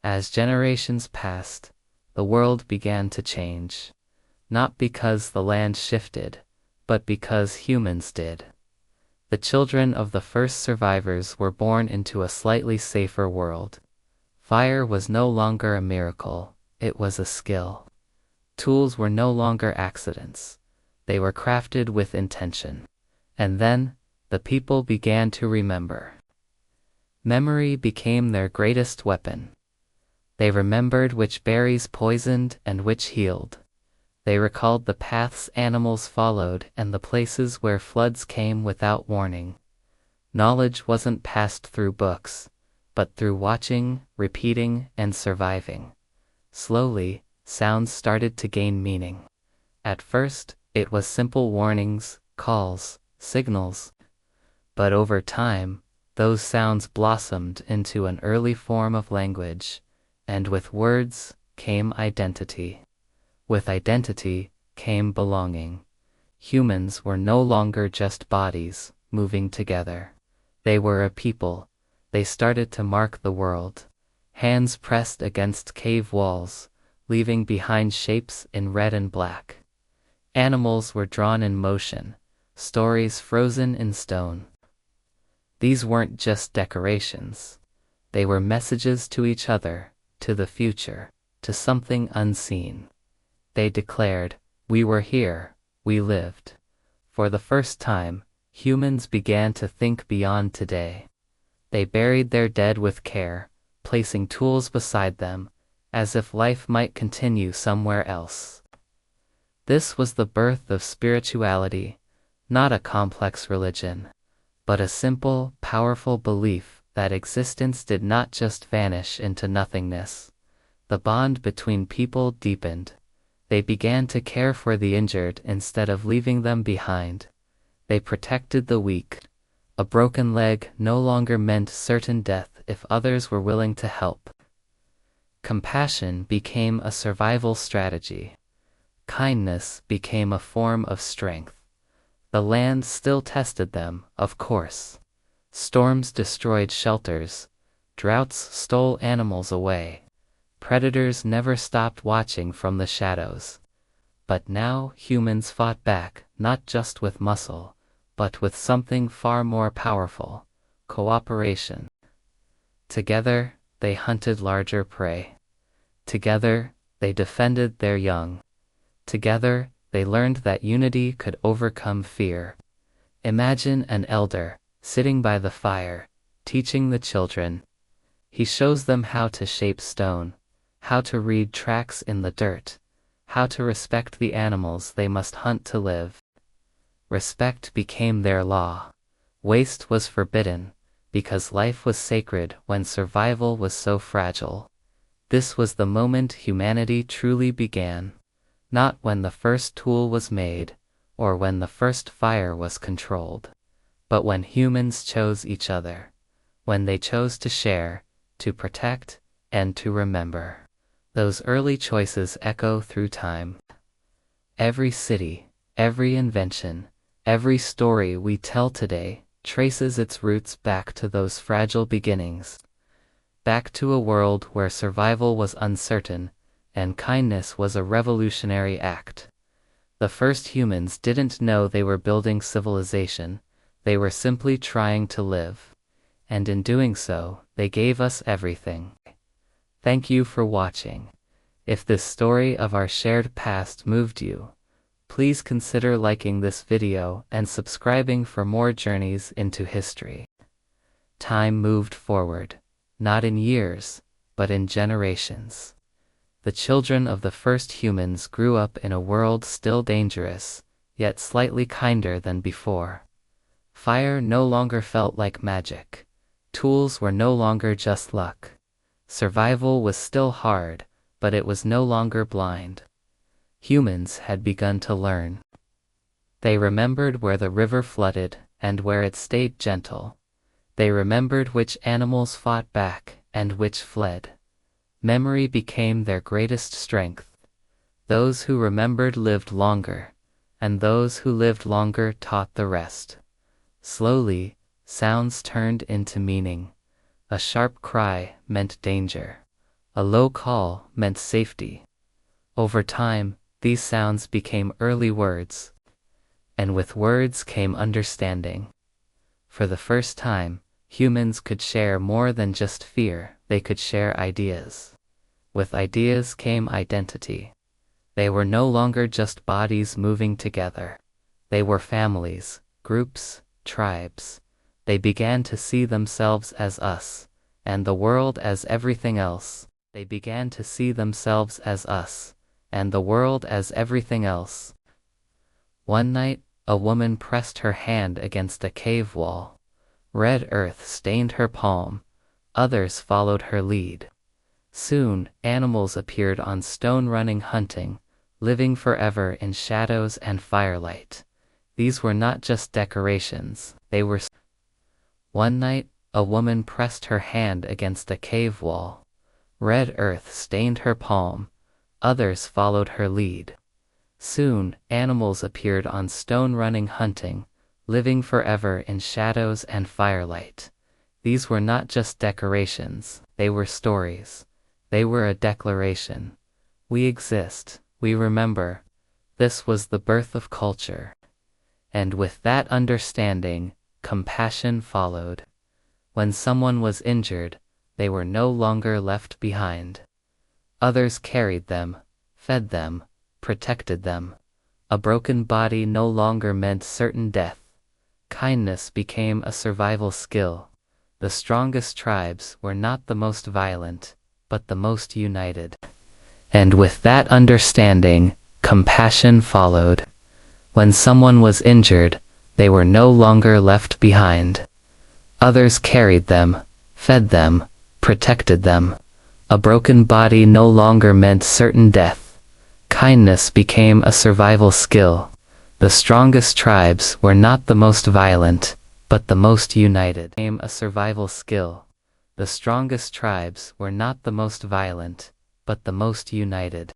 As generations passed, the world began to change. Not because the land shifted, but because humans did. The children of the first survivors were born into a slightly safer world. Fire was no longer a miracle, it was a skill. Tools were no longer accidents, they were crafted with intention. And then, the people began to remember. Memory became their greatest weapon. They remembered which berries poisoned and which healed. They recalled the paths animals followed and the places where floods came without warning. Knowledge wasn't passed through books, but through watching, repeating, and surviving. Slowly, sounds started to gain meaning. At first, it was simple warnings, calls, signals. But over time, those sounds blossomed into an early form of language, and with words came identity. With identity came belonging. Humans were no longer just bodies, moving together. They were a people. They started to mark the world. Hands pressed against cave walls, leaving behind shapes in red and black. Animals were drawn in motion, stories frozen in stone. These weren't just decorations. They were messages to each other, to the future, to something unseen. They declared, "We were here, we lived." For the first time, humans began to think beyond today. They buried their dead with care, placing tools beside them, as if life might continue somewhere else. This was the birth of spirituality, not a complex religion, but a simple, powerful belief that existence did not just vanish into nothingness. The bond between people deepened. They began to care for the injured instead of leaving them behind. They protected the weak. A broken leg no longer meant certain death if others were willing to help. Compassion became a survival strategy. Kindness became a form of strength. The land still tested them, of course. Storms destroyed shelters. Droughts stole animals away. Predators never stopped watching from the shadows. But now humans fought back, not just with muscle, but with something far more powerful: cooperation. Together, they hunted larger prey. Together, they defended their young. Together, they learned that unity could overcome fear. Imagine an elder, sitting by the fire, teaching the children. He shows them how to shape stone, how to read tracks in the dirt, how to respect the animals they must hunt to live. Respect became their law. Waste was forbidden, because life was sacred when survival was so fragile. This was the moment humanity truly began. Not when the first tool was made, or when the first fire was controlled, but when humans chose each other, when they chose to share, to protect, and to remember. Those early choices echo through time. Every city, every invention, every story we tell today traces its roots back to those fragile beginnings, back to a world where survival was uncertain, and kindness was a revolutionary act. The first humans didn't know they were building civilization, they were simply trying to live. And in doing so, they gave us everything. Thank you for watching. If this story of our shared past moved you, please consider liking this video and subscribing for more journeys into history. Time moved forward, not in years, but in generations. The children of the first humans grew up in a world still dangerous, yet slightly kinder than before. Fire no longer felt like magic. Tools were no longer just luck. Survival was still hard, but it was no longer blind. Humans had begun to learn. They remembered where the river flooded and where it stayed gentle. They remembered which animals fought back and which fled. Memory became their greatest strength. Those who remembered lived longer, and those who lived longer taught the rest. Slowly, sounds turned into meaning. A sharp cry meant danger. A low call meant safety. Over time, these sounds became early words, and with words came understanding. For the first time, humans could share more than just fear, they could share ideas. With ideas came identity. They were no longer just bodies moving together. They were families, groups, tribes. They began to see themselves as us, and the world as everything else. They began to see themselves as us, and the world as everything else. One night, a woman pressed her hand against a cave wall. Red earth stained her palm. Others followed her lead. Soon, animals appeared on stone running hunting, living forever in shadows and firelight. These were not just decorations, they were. One night, a woman pressed her hand against a cave wall. Red earth stained her palm. Others followed her lead. Soon, animals appeared on stone running hunting, living forever in shadows and firelight. These were not just decorations, they were stories. They were a declaration. We exist, we remember. This was the birth of culture. And with that understanding, compassion followed. When someone was injured, they were no longer left behind. Others carried them, fed them, protected them. A broken body no longer meant certain death. Kindness became a survival skill. The strongest tribes were not the most violent, but the most united. And with that understanding, compassion followed. When someone was injured, they were no longer left behind. Others carried them, fed them, protected them. A broken body no longer meant certain death. Kindness became a survival skill. The strongest tribes were not the most violent, but the most united. Became a survival skill. The strongest tribes were not the most violent, but the most united.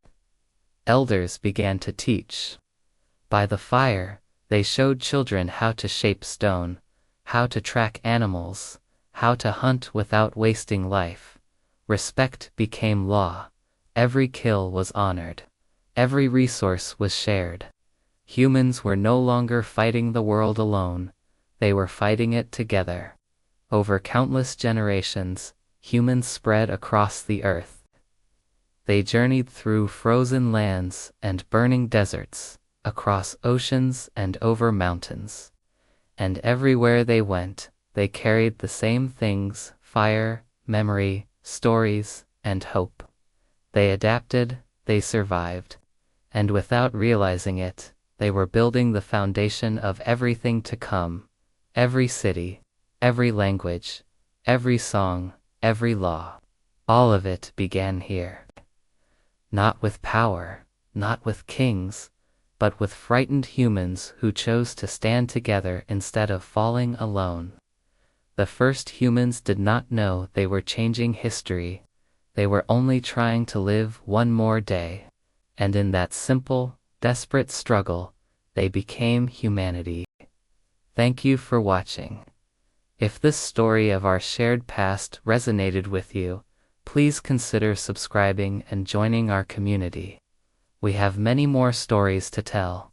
Elders began to teach. By the fire, they showed children how to shape stone, how to track animals, how to hunt without wasting life. Respect became law. Every kill was honored. Every resource was shared. Humans were no longer fighting the world alone. They were fighting it together. Over countless generations, humans spread across the earth. They journeyed through frozen lands and burning deserts, across oceans and over mountains. And everywhere they went, they carried the same things: fire, memory, stories, and hope. They adapted, they survived. And without realizing it, they were building the foundation of everything to come. Every city, every language, every song, every law. All of it began here. Not with power, not with kings, but with frightened humans who chose to stand together instead of falling alone. The first humans did not know they were changing history. They were only trying to live one more day. And in that simple, desperate struggle, they became humanity. Thank you for watching. If this story of our shared past resonated with you, please consider subscribing and joining our community. We have many more stories to tell.